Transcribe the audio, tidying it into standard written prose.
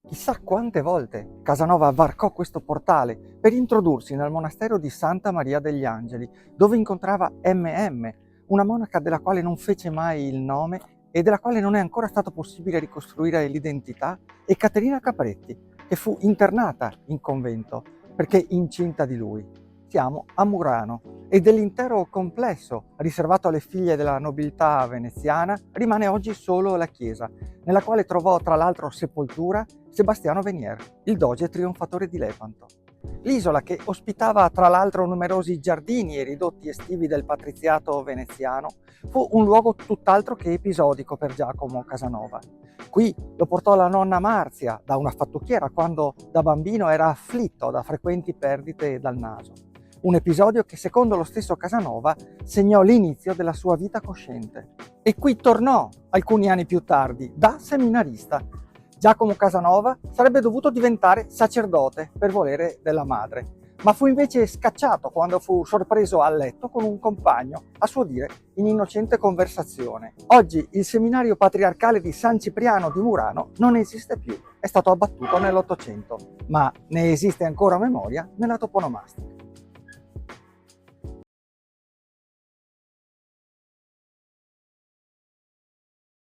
Chissà quante volte Casanova varcò questo portale per introdursi nel monastero di Santa Maria degli Angeli, dove incontrava MM, una monaca della quale non fece mai il nome e della quale non è ancora stato possibile ricostruire l'identità, e Caterina Capretti, che fu internata in convento perché incinta di lui. Siamo a Murano e dell'intero complesso riservato alle figlie della nobiltà veneziana rimane oggi solo la chiesa, nella quale trovò tra l'altro sepoltura Sebastiano Venier, il doge trionfatore di Lepanto. L'isola, che ospitava tra l'altro numerosi giardini e ridotti estivi del patriziato veneziano, fu un luogo tutt'altro che episodico per Giacomo Casanova. Qui lo portò la nonna Marzia da una fattucchiera quando da bambino era afflitto da frequenti perdite dal naso. Un episodio che, secondo lo stesso Casanova, segnò l'inizio della sua vita cosciente. E qui tornò alcuni anni più tardi da seminarista. Giacomo Casanova sarebbe dovuto diventare sacerdote per volere della madre, ma fu invece scacciato quando fu sorpreso a letto con un compagno, a suo dire in innocente conversazione. Oggi il seminario patriarcale di San Cipriano di Murano non esiste più, è stato abbattuto nell'Ottocento, ma ne esiste ancora memoria nella toponomastica.